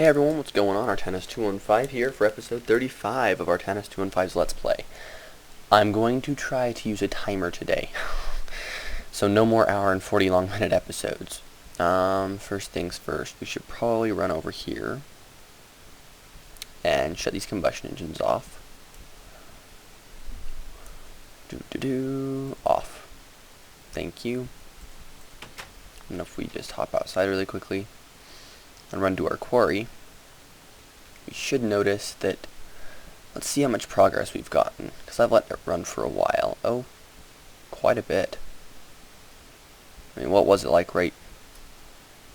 Hey everyone, what's going on? Artanis215 here for episode 35 of Artanis215's Let's Play. I'm going to try to use a timer today, so no more hour and 40 long minute episodes. First things first, we should probably run over here and shut these combustion engines off. Off. Thank you. And if we just hop outside really quickly and run to our quarry, we should notice that, let's see how much progress we've gotten, because I've let it run for a while. Oh, quite a bit. I mean, what was it like right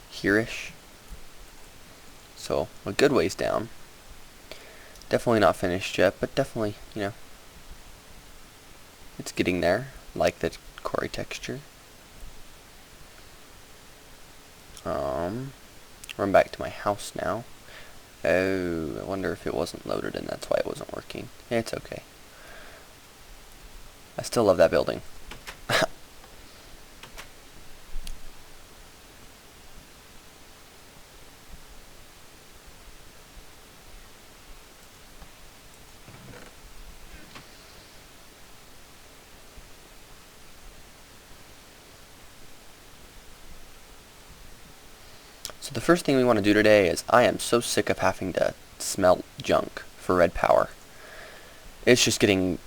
here-ish? So, a good ways down. Definitely not finished yet, but definitely, you know, it's getting there. Like the quarry texture. Run back to my house now. Oh, I wonder if it wasn't loaded and that's why it wasn't working. It's okay. I still love that building. So the first thing we want to do today is, I am so sick of having to smelt junk for red power. It's just getting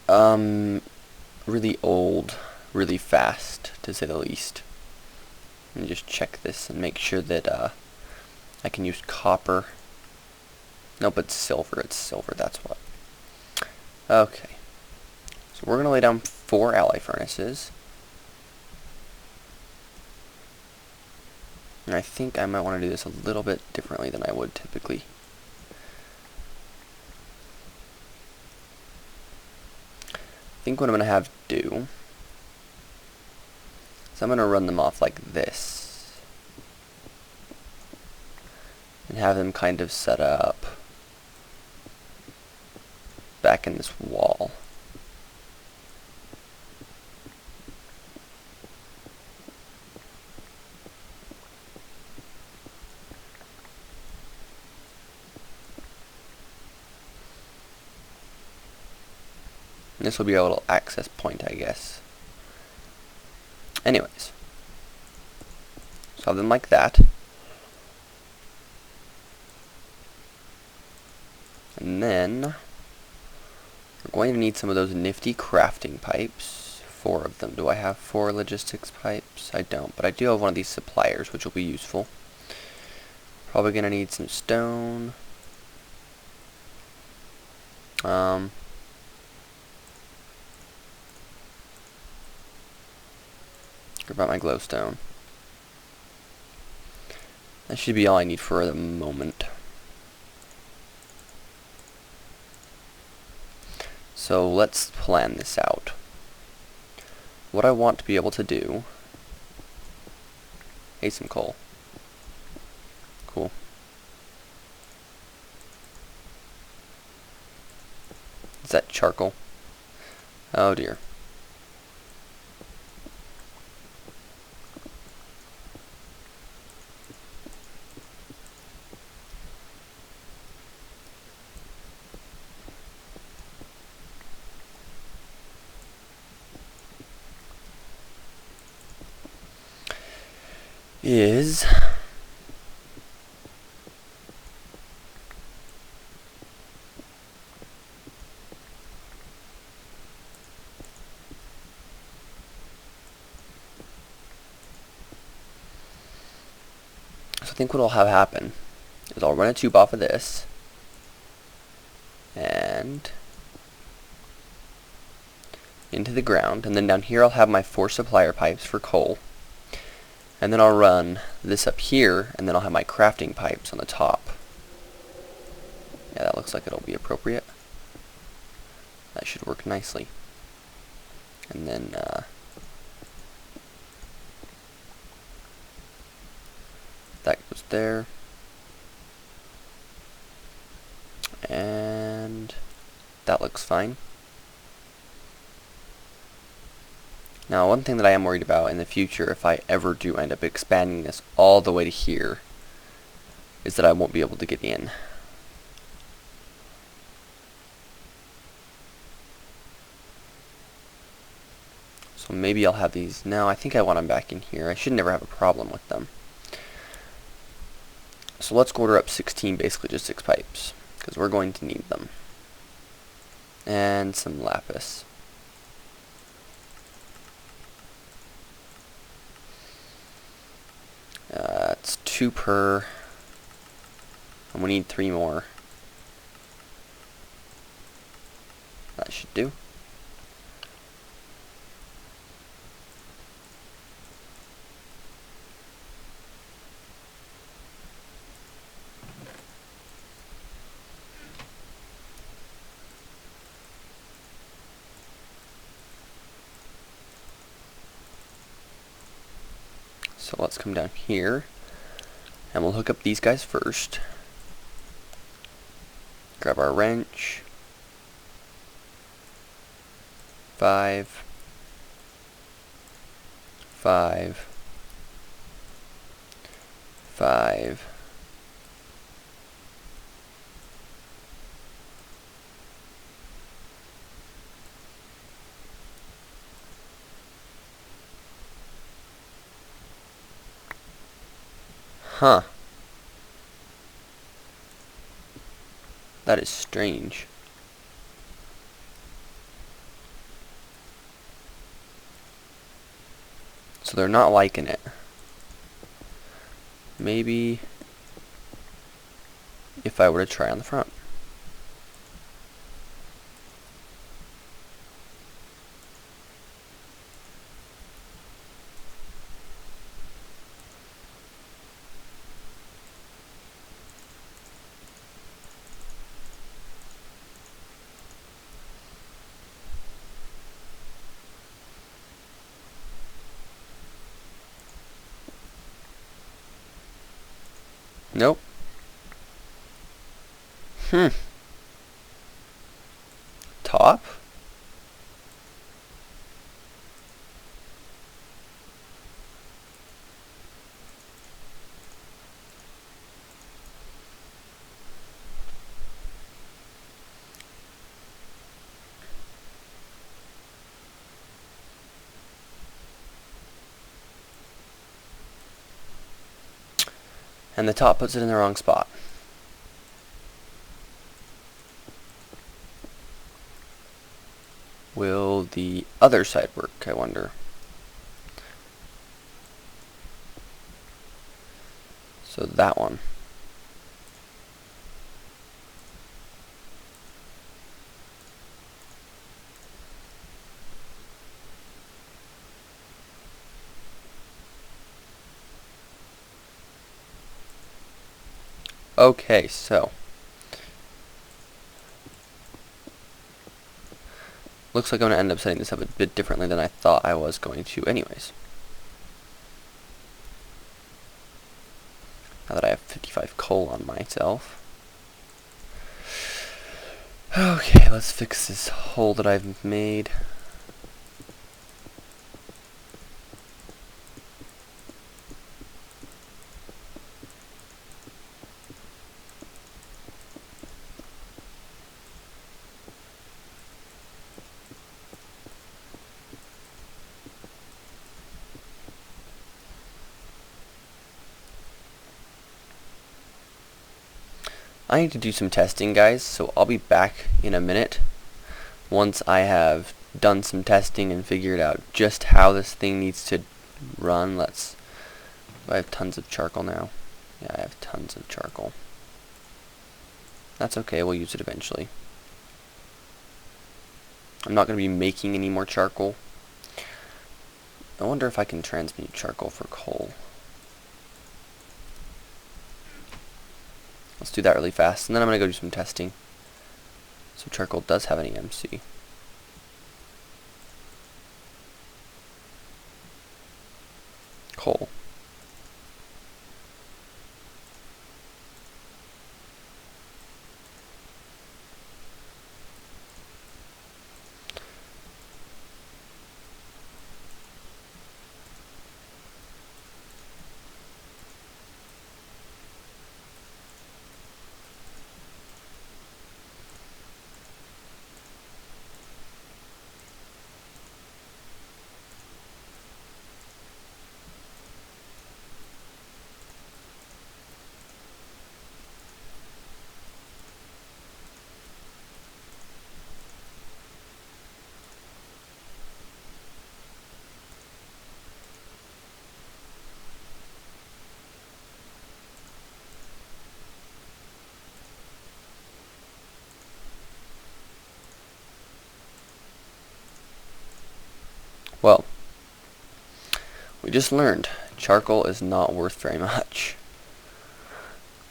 really old, really fast, to say the least. Let me just check this and make sure that I can use copper. Nope, it's silver, that's what. Okay. So we're going to lay down 4 alloy furnaces. And I think I might want to do this a little bit differently than I would typically. I think what I'm going to have do is I'm going to run them off like this. And have them kind of set up back in this wall. And this will be a little access point, I guess. Anyways. So have them like that. And then we're going to need some of those nifty crafting pipes. 4 of them. Do I have 4 logistics pipes? I don't, but I do have one of these suppliers, which will be useful. Probably going to need some stone. About my glowstone. That should be all I need for the moment. So let's plan this out. What I want to be able to do... Hey, some coal. Cool. Is that charcoal? Oh dear. Is so I think what I'll have happen is I'll run a tube off of this and into the ground, and then down here I'll have my 4 supplier pipes for coal. And then I'll run this up here, and then I'll have my crafting pipes on the top. Yeah, that looks like it'll be appropriate. That should work nicely. And then, that goes there. And that looks fine. Now, one thing that I am worried about in the future, if I ever do end up expanding this all the way to here, is that I won't be able to get in. So maybe I'll have these. No, I think I want them back in here. I should never have a problem with them. So let's order up 16, basically just 6 pipes, because we're going to need them. And some lapis. It's 2 per, and we need 3 more. That should do. So let's come down here, and we'll hook up these guys first. Grab our wrench. 5, 5, 5. Huh. That is strange. So they're not liking it. Maybe if I were to try on the front. Nope. Top? And the top puts it in the wrong spot. Will the other side work, I wonder? So that one. Okay, so looks like I'm going to end up setting this up a bit differently than I thought I was going to anyways. Now that I have 55 coal on myself. Okay, let's fix this hole that I've made. I need to do some testing, guys, so I'll be back in a minute once I have done some testing and figured out just how this thing needs to run. Do I have tons of charcoal now? Yeah, I have tons of charcoal. That's okay, we'll use it eventually. I'm not going to be making any more charcoal. I wonder if I can transmute charcoal for coal. Let's do that really fast, and then I'm going to go do some testing. So charcoal does have an EMC. Coal. We just learned charcoal is not worth very much.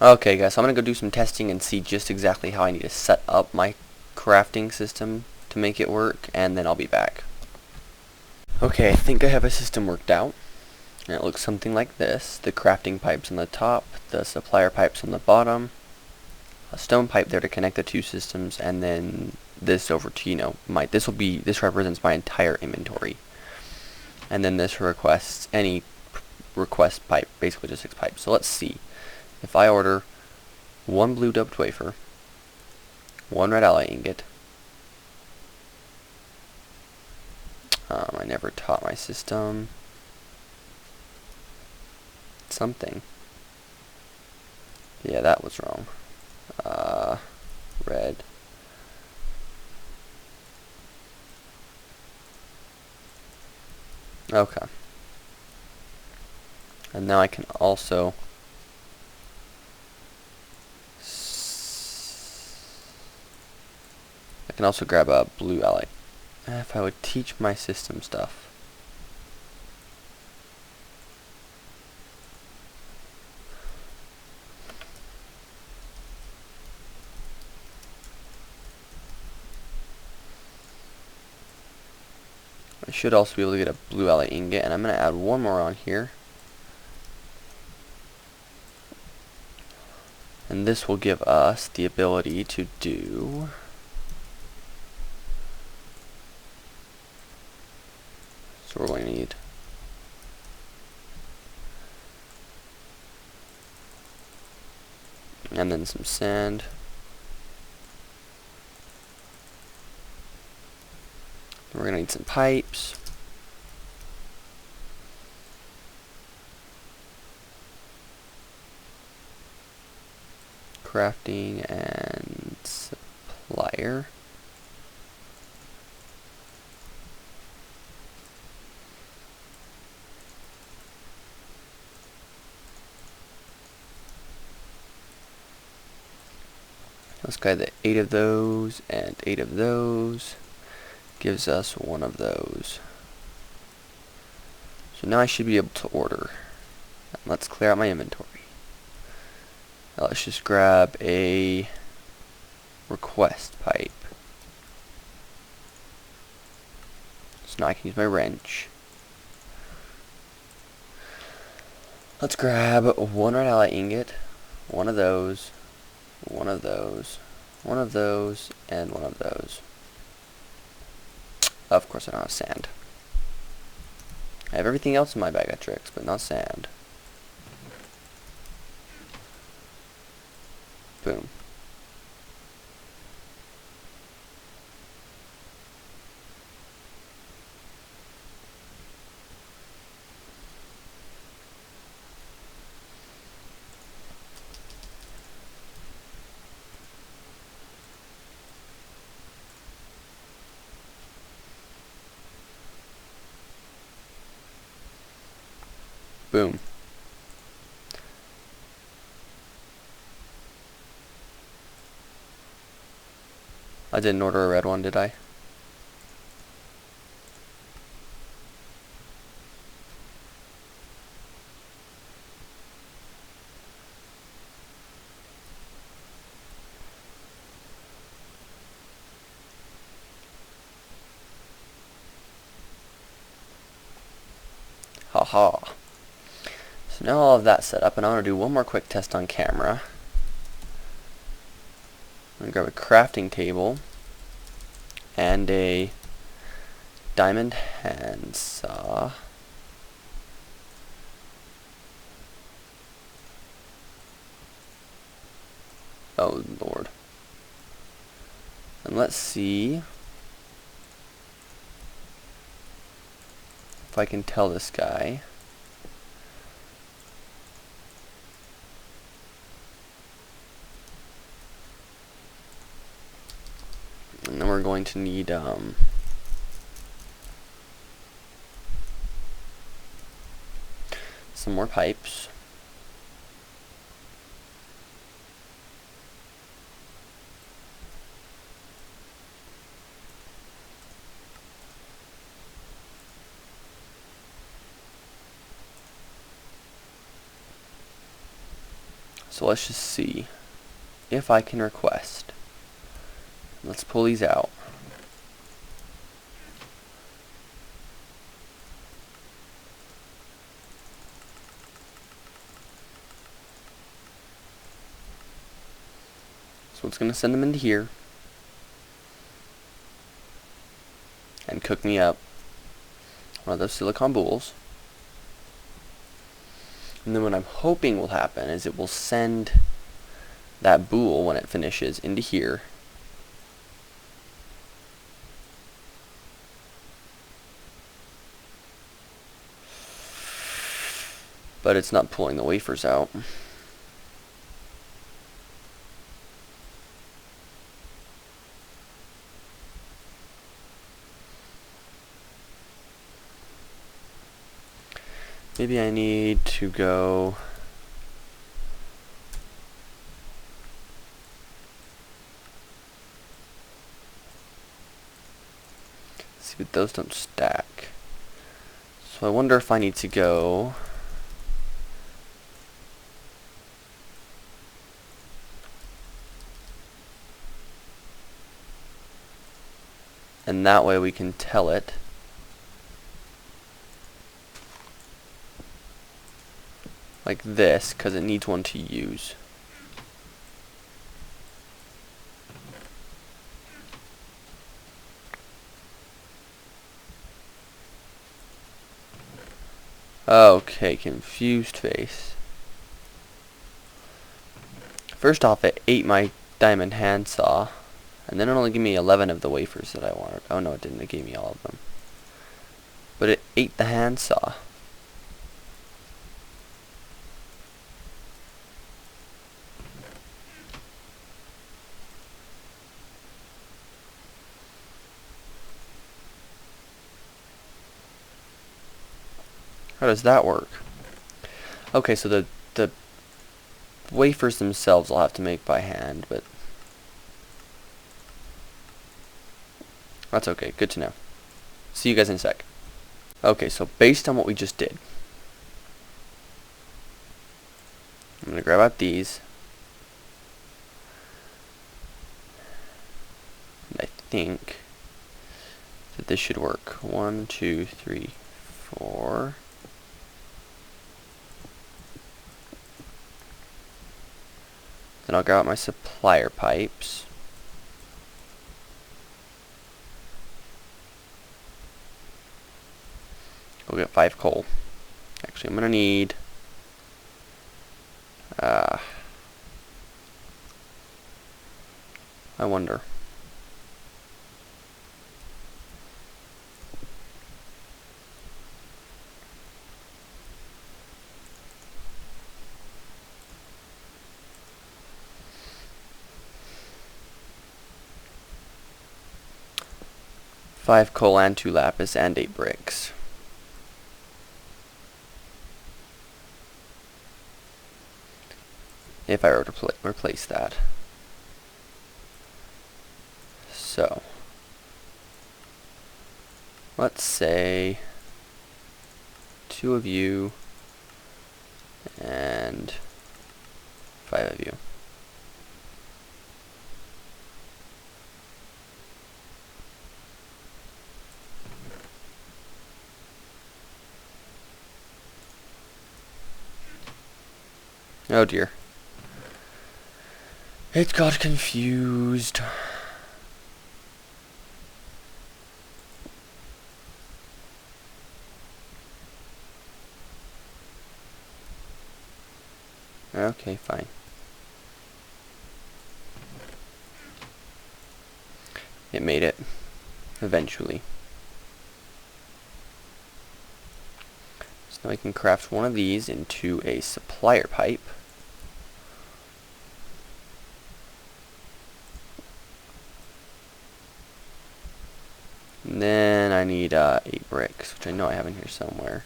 Okay guys, so I'm going to go do some testing and see just exactly how I need to set up my crafting system to make it work, and then I'll be back. Okay, I think I have a system worked out. And it looks something like this. The crafting pipes on the top, the supplier pipes on the bottom, a stone pipe there to connect the two systems, and then this over to, this represents my entire inventory. And then this requests any request pipe, basically just 6 pipes. So let's see. If I order 1 blue doped wafer, 1 red alloy ingot, I never taught my system something. Yeah, that was wrong. Red. Okay. And now I can also grab a blue alloy. If I would teach my system stuff. I should also be able to get a blue alloy ingot, and I'm going to add 1 more on here. And this will give us the ability to do so we're going to need and then some sand. We're going to need some pipes. Crafting and supplier. Let's get the 8 of those and 8 of those. Gives us 1 of those. So now I should be able to order. Let's clear out my inventory. Now let's just grab a request pipe. So now I can use my wrench. Let's grab 1 red alloy ingot, 1 of those, 1 of those, 1 of those, and 1 of those. Of course I don't have sand. I have everything else in my bag of tricks, but not sand. Boom. Boom. I didn't order a red one, did I? Haha. So now all of that's set up, and I want to do one more quick test on camera. I'm going to grab a crafting table and a diamond handsaw. Oh Lord. And let's see if I can tell this guy. And then we're going to need some more pipes. So let's just see if I can request. Let's pull these out. So it's going to send them into here and cook me up one of those silicon bowls. And then what I'm hoping will happen is it will send that boule when it finishes into here. But it's not pulling the wafers out. Maybe I need to go see, but those don't stack. So I wonder if I need to go and that way we can tell it like this, because it needs one to use. Okay, confused face. First off, it ate my diamond handsaw, and then it only gave me 11 of the wafers that I wanted. Oh no, it didn't. It gave me all of them. But it ate the handsaw. How does that work? Okay, so the wafers themselves I'll have to make by hand, but that's okay. Good to know. See you guys in a sec. Okay, so based on what we just did, I'm going to grab out these. And I think that this should work. 1, 2, 3, 4. Then I'll grab out my supplier pipes. Go get 5 coal. Actually, I'm going to need I wonder. Five coal and 2 lapis and 8 bricks. If I were to replace that. So, let's say 2 of you and 5 of you. Oh dear. It got confused. Okay, fine. It made it. Eventually. So now I can craft one of these into a supplier pipe. And then I need 8 bricks, which I know I have in here somewhere.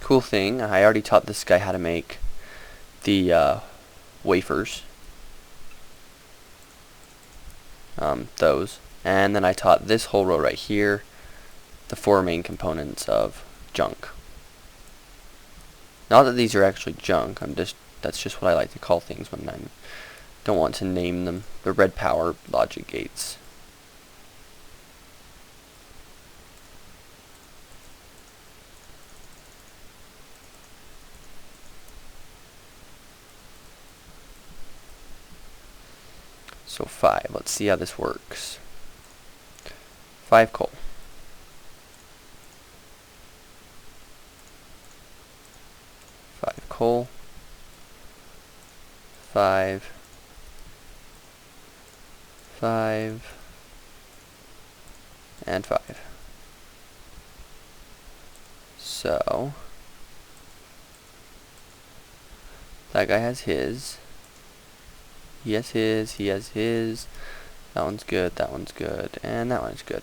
Cool thing, I already taught this guy how to make the wafers. Those. And then I taught this whole row right here the 4 main components of junk. Not that these are actually junk, that's just what I like to call things when I don't want to name them. The red power logic gates. So 5. Let's see how this works. 5 coal. 5 coal. 5. 5. And 5. So that guy has his. He has his, he has his. That one's good, that one's good, and that one's good.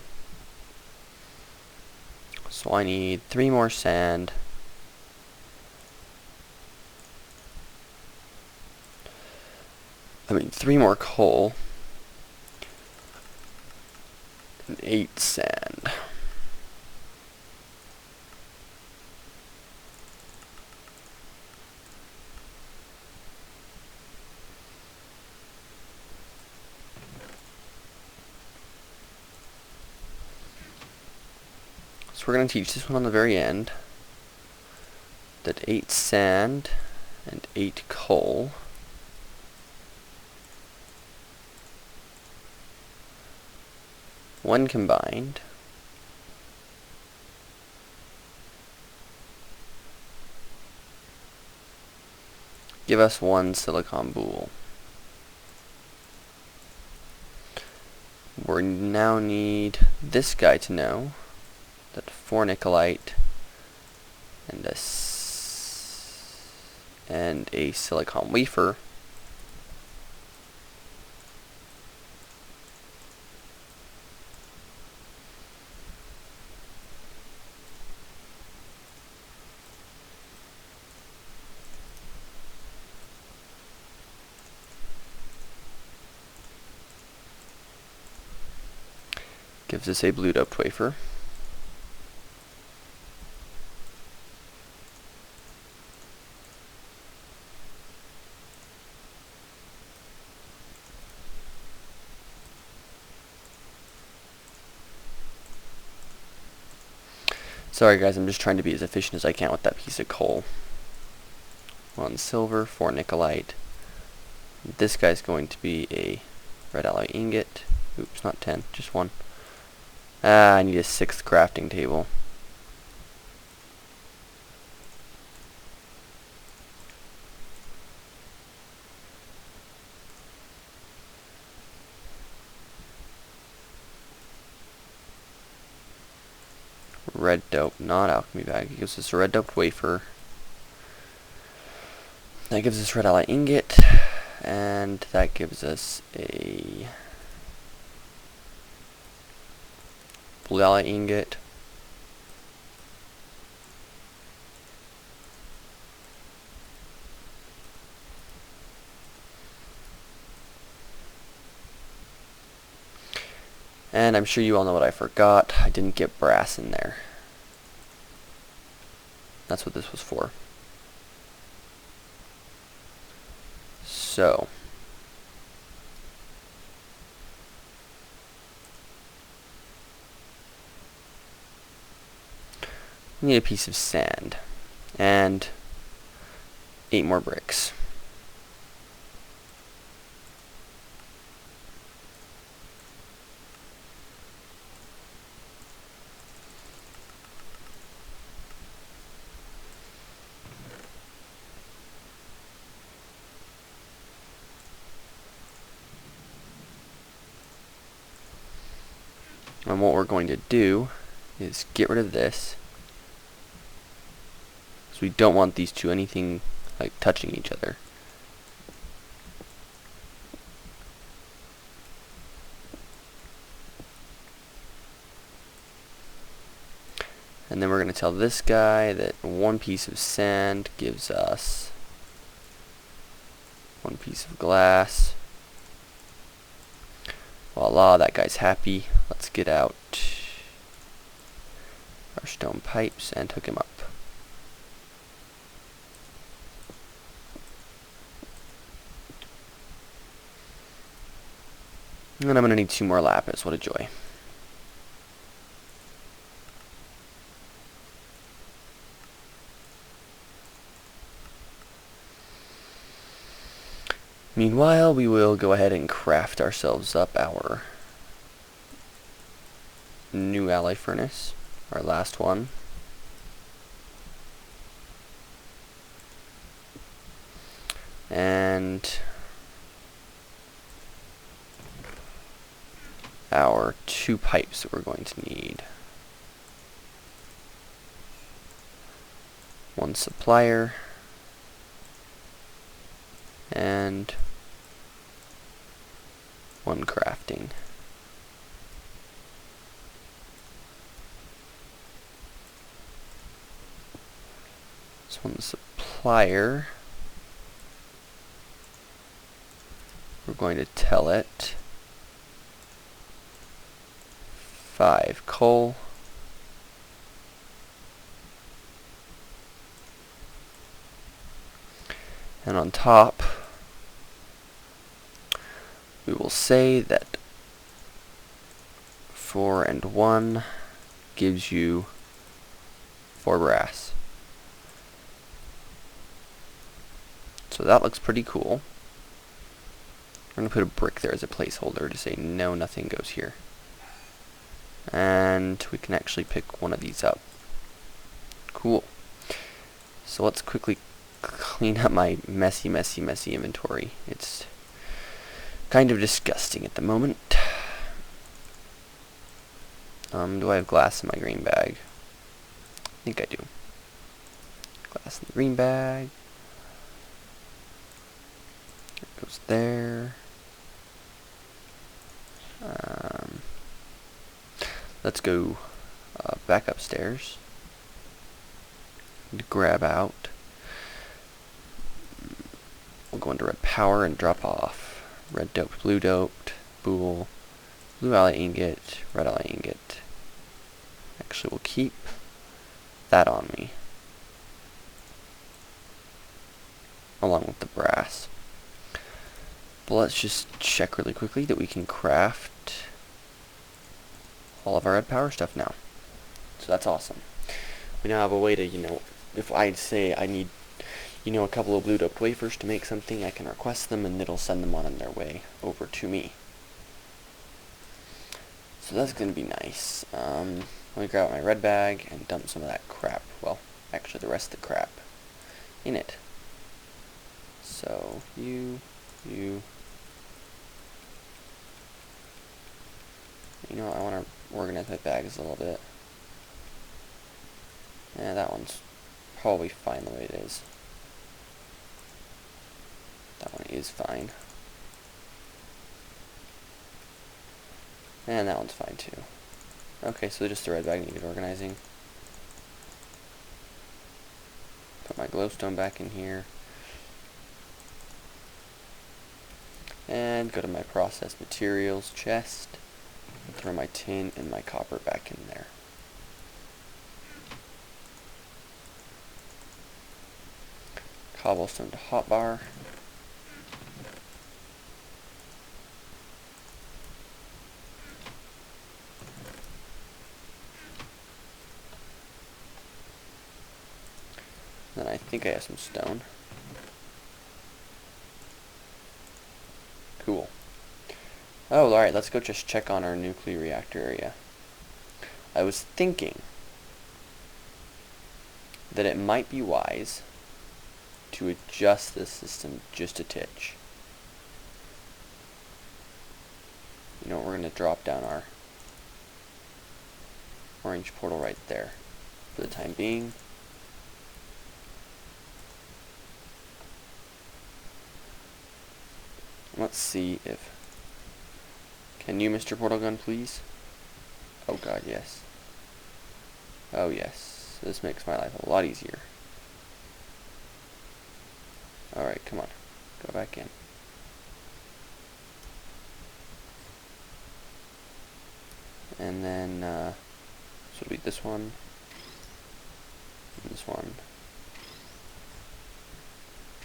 So I need 3 more sand. I mean 3 more coal. And 8 sand. So we're going to teach this one on the very end, that 8 sand and 8 coal when combined give us 1 silicon boule. We now need this guy to know that 4 nickelite and a silicon wafer gives us a blue doped wafer. Sorry guys, I'm just trying to be as efficient as I can with that piece of coal. 1 silver, 4 nickelite. This guy's going to be a red alloy ingot. Oops, not 10, just 1. I need a 6th crafting table. Red dope, not alchemy bag. It gives us a red doped wafer. That gives us red alloy ingot, and that gives us a blue alloy ingot. And I'm sure you all know what I forgot. I didn't get brass in there. That's what this was for. So we need a piece of sand and 8 more bricks. And what we're going to do is get rid of this, because we don't want these two anything like touching each other. And then we're going to tell this guy that 1 piece of sand gives us 1 piece of glass. Voila, that guy's happy. Let's get out our stone pipes and hook him up. And I'm going to need 2 more lapis. What a joy. Meanwhile, we will go ahead and craft ourselves up our new alloy furnace, our last one. And our 2 pipes that we're going to need. 1 supplier and 1 crafting. So 1 supplier, we're going to tell it 5 coal, and on top we will say that 4 and 1 gives you 4 brass. So that looks pretty cool. We're going to put a brick there as a placeholder to say no, nothing goes here. And we can actually pick one of these up. Cool. So let's quickly clean up my messy inventory. It's kind of disgusting at the moment. Do I have glass in my green bag? I think I do. Glass in the green bag. It goes there. Let's go back upstairs and grab out. We'll go into red power and drop off red doped, blue doped, bool, blue alloy ingot, red alloy ingot. Actually, we'll keep that on me, along with the brass. But let's just check really quickly that we can craft all of our red power stuff now. So that's awesome. We now have a way to, if I say I need, a couple of blue doped wafers to make something, I can request them and it'll send them on their way over to me. So that's going to be nice. Let me grab out my red bag and dump some of that crap. Well, actually the rest of the crap in it. So, you. I want to organize my bags a little bit. Yeah, that one's probably fine the way it is. That one is fine. And that one's fine too. Okay, so just the red bag needed organizing. Put my glowstone back in here. And go to my processed materials chest. And throw my tin and my copper back in there. Cobblestone to hotbar. Then I think I have some stone. Cool. Oh, alright, let's go just check on our nuclear reactor area. I was thinking that it might be wise to adjust this system just a titch. We're going to drop down our orange portal right there for the time being. Let's see if... Can you, Mr. Portal Gun, please? Oh god, yes. Oh yes, this makes my life a lot easier. Alright, come on. Go back in. And then, so it'll be this one, and this one.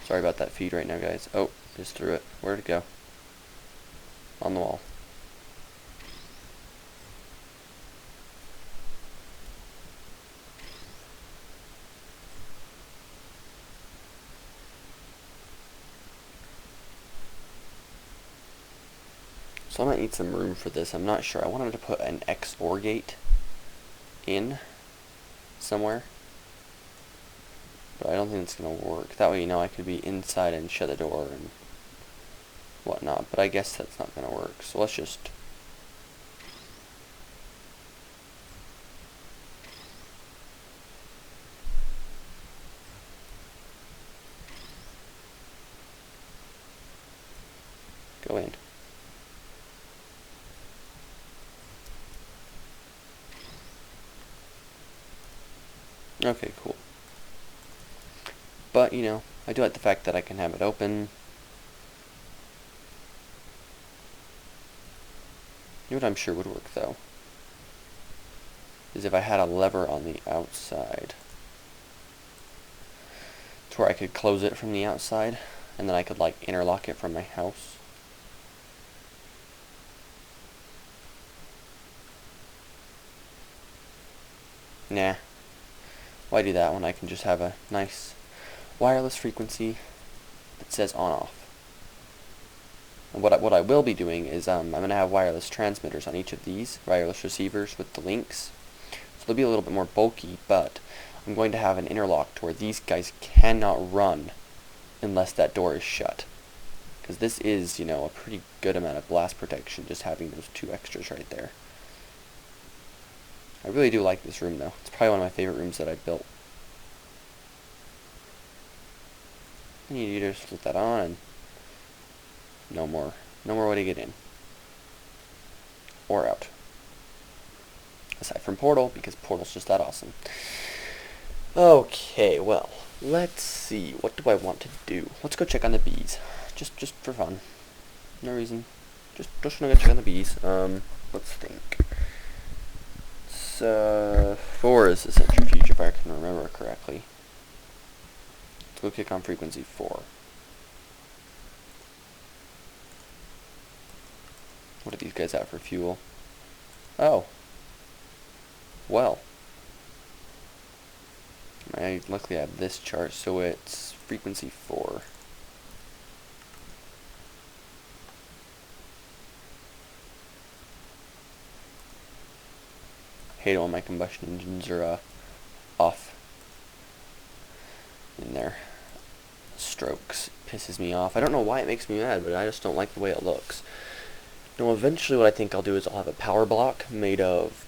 Sorry about that feed right now, guys. Oh, just threw it. Where'd it go? On the wall. So I might need some room for this. I'm not sure. I wanted to put an XOR gate in somewhere, but I don't think it's going to work. That way, you know, I could be inside and shut the door and whatnot, but I guess that's not going to work. So let's just go in. Okay, cool. But, you know, I do like the fact that I can have it open. You know what I'm sure would work, though? Is if I had a lever on the outside to where I could close it from the outside, and then I could, like, interlock it from my house. Nah. Why do that when I can just have a nice wireless frequency that says on-off? And what I will be doing is I'm going to have wireless transmitters on each of these, wireless receivers with the links. So they'll be a little bit more bulky, but I'm going to have an interlock to where these guys cannot run unless that door is shut. Because this is, you know, a pretty good amount of blast protection, just having those two extras right there. I really do like this room, though. It's probably one of my favorite rooms that I've built. And you just flip that on, and no more way to get in. Or out. Aside from Portal, because Portal's just that awesome. Okay, well, let's see. What do I want to do? Let's go check on the bees. Just for fun. No reason. Just want to go check on the bees. Let's think. 4 is the centrifuge, if I can remember correctly. Let's go kick on frequency 4. What are these guys at for fuel? Oh. Well. I luckily have this chart, so it's frequency 4. Hate it when my combustion engines are off in their strokes. Pisses me off. I don't know why it makes me mad, but I just don't like the way it looks. Now, eventually what I think I'll do is I'll have a power block made of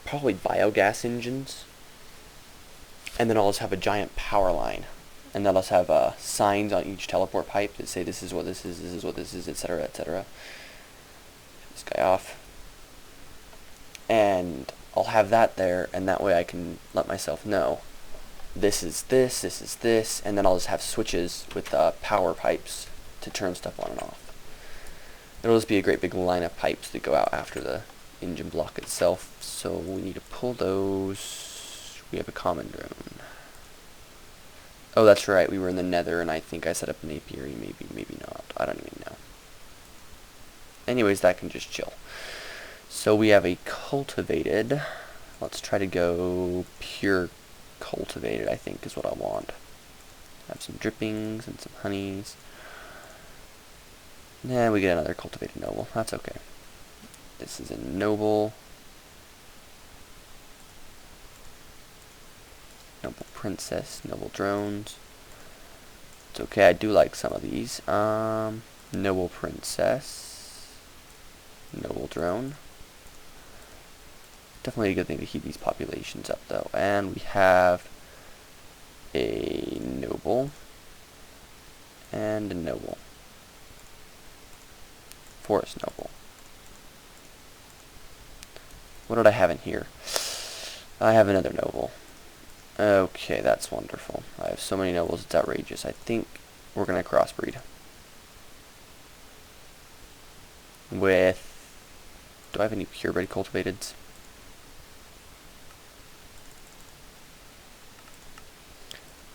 probably biogas engines, and then I'll just have a giant power line, and then I'll just have signs on each teleport pipe that say this is what this is what this is, etc., etc. This guy off. And I'll have that there, and that way I can let myself know this is this, and then I'll just have switches with power pipes to turn stuff on and off. It'll just be a great big line of pipes that go out after the engine block itself, so we need to pull those. We have a common drone. Oh, that's right, we were in the Nether, and I think I set up an apiary, maybe not, I don't even know. Anyways, that can just chill. So we have a cultivated. Let's try to go pure cultivated, I think is what I want. Have some drippings and some honeys. Nah, we get another cultivated noble. That's okay. This is a noble. Noble princess, noble drones. It's okay, I do like some of these. Noble princess. Noble drone. Definitely a good thing to keep these populations up, though. And we have a noble and a noble. Forest noble. What did I have in here? I have another noble. Okay, that's wonderful. I have so many nobles, it's outrageous. I think we're going to crossbreed. With... Do I have any purebred cultivateds?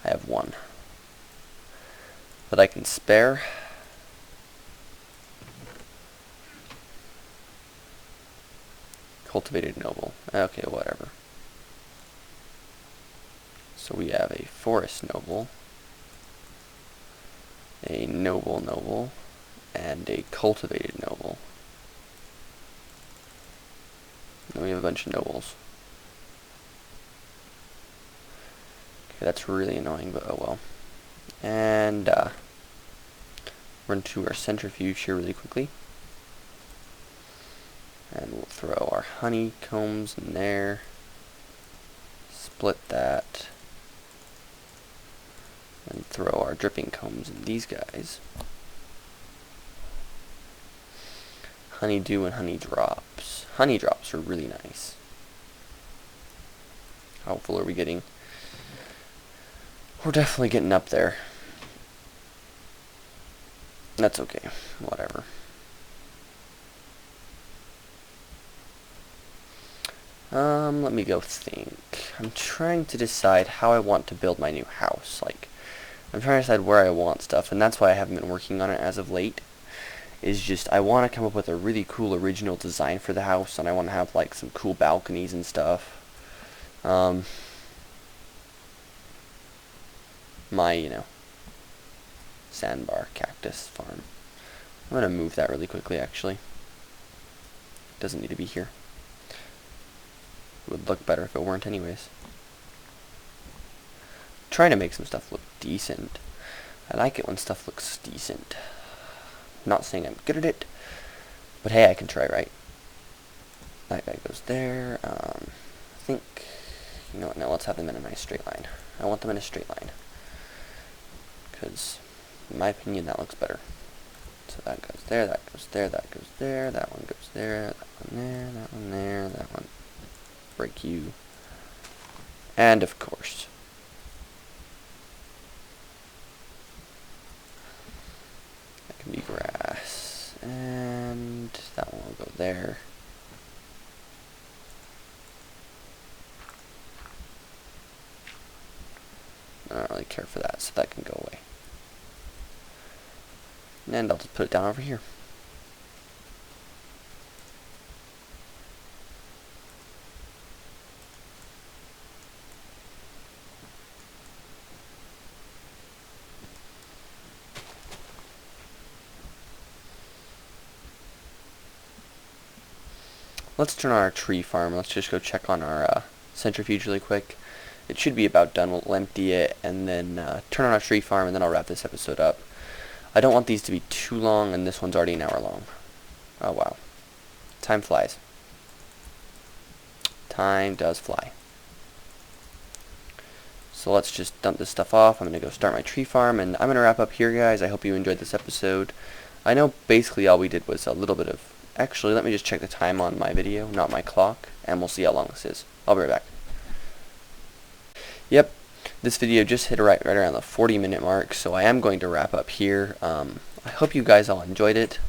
I have one that I can spare. Cultivated noble. Okay, whatever. So we have a forest noble, a noble, and a cultivated noble. And we have a bunch of nobles. Okay, that's really annoying, but oh well. And run to our centrifuge here really quickly. And we'll throw our honeycombs in there. Split that. And throw our dripping combs in these guys. Honeydew and honey drops. Honey drops are really nice. How full are we getting? We're definitely getting up there. That's okay. Whatever. Let me go think. I'm trying to decide how I want to build my new house. Like, I'm trying to decide where I want stuff, and that's why I haven't been working on it as of late. Is just, I want to come up with a really cool original design for the house, and I want to have, like, some cool balconies and stuff. My, sandbar cactus farm. I'm going to move that really quickly, actually. Doesn't need to be here. It would look better if it weren't anyways. Trying to make some stuff look decent. I like it when stuff looks decent. Not saying I'm good at it, but hey, I can try, right? That guy goes there. I think, you know what, no, let's have them in a nice straight line. I want them in a straight line. Because, in my opinion, that looks better. So that goes there, that goes there, that goes there, that one goes there, that one there, that one there, that one. Break you. And, of course, that can be grass. And that one will go there. I don't really care for that, so that can go away. And I'll just put it down over here. Let's turn on our tree farm. Let's just go check on our centrifuge really quick. It should be about done. We'll empty it and then turn on our tree farm, and then I'll wrap this episode up. I don't want these to be too long, and this one's already an hour long. Oh wow. Time flies. Time does fly. So let's just dump this stuff off. I'm going to go start my tree farm, and I'm going to wrap up here, guys. I hope you enjoyed this episode. I know basically all we did was a little bit of... Actually, let me just check the time on my video, not my clock, and we'll see how long this is. I'll be right back. Yep, this video just hit right around the 40-minute mark, so I am going to wrap up here. I hope you guys all enjoyed it.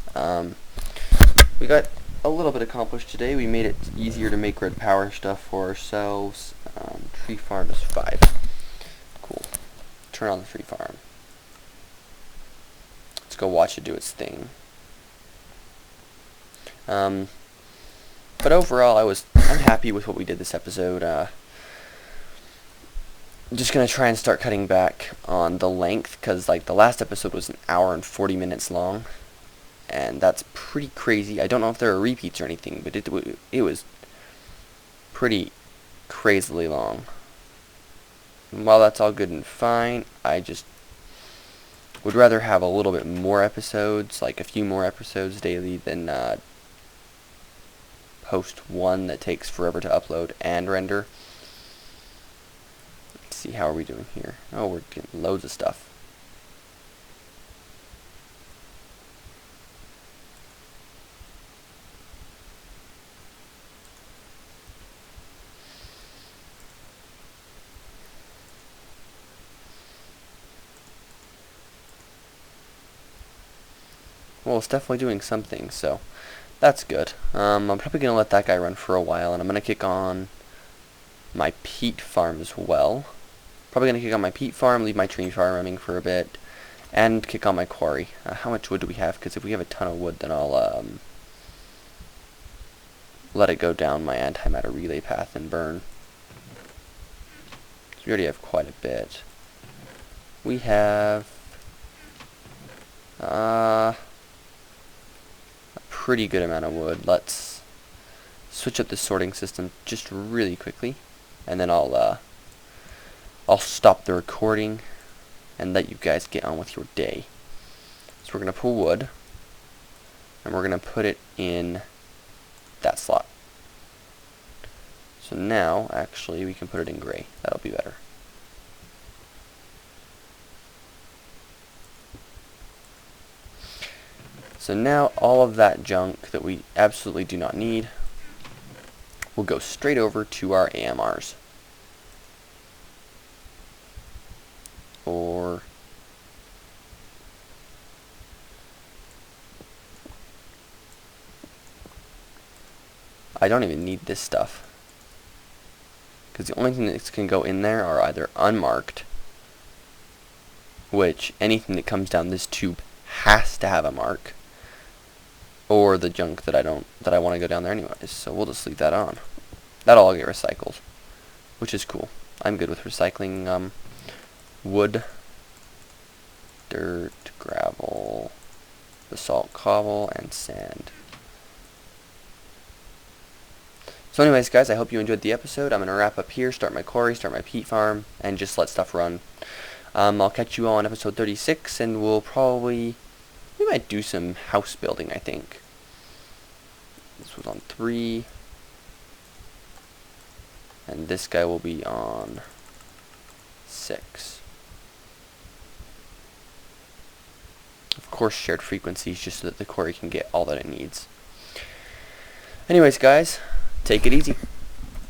We got a little bit accomplished today. We made it easier to make red power stuff for ourselves. Tree farm is 5. Cool. Turn on the tree farm. Let's go watch it do its thing. But overall, I'm happy with what we did this episode. I'm just gonna try and start cutting back on the length, because like the last episode was an hour and 40 minutes long, and that's pretty crazy. I don't know if there are repeats or anything, but it was pretty crazily long. And while that's all good and fine, I just would rather have a little bit more episodes, like a few more episodes daily, than post one that takes forever to upload and render. Let's see, how are we doing here? Oh, we're getting loads of stuff. Well, it's definitely doing something, so that's good. I'm probably going to let that guy run for a while, and I'm going to kick on my peat farm as well. Probably going to kick on my peat farm, leave my tree farm running for a bit, and kick on my quarry. How much wood do we have? Because if we have a ton of wood, then I'll let it go down my antimatter relay path and burn. So we already have quite a bit. We have a pretty good amount of wood. Let's switch up the sorting system just really quickly, and then I'll stop the recording and let you guys get on with your day. So we're gonna pull wood, and we're gonna put it in that slot. So now, actually, we can put it in gray. That'll be better. So now all of that junk that we absolutely do not need will go straight over to our AMRs. Or I don't even need this stuff, because the only thing that can go in there are either unmarked, which anything that comes down this tube has to have a mark, or the junk that I want to go down there anyways. So we'll just leave that on. That'll all get recycled, which is cool. I'm good with recycling wood, dirt, gravel, basalt, cobble, and sand. So anyways, guys, I hope you enjoyed the episode. I'm going to wrap up here, start my quarry, start my peat farm, and just let stuff run. I'll catch you all on episode 36, and we might do some house building, I think. This was on 3, and this guy will be on 6. Of course, shared frequencies, just so that the quarry can get all that it needs. Anyways, guys, take it easy.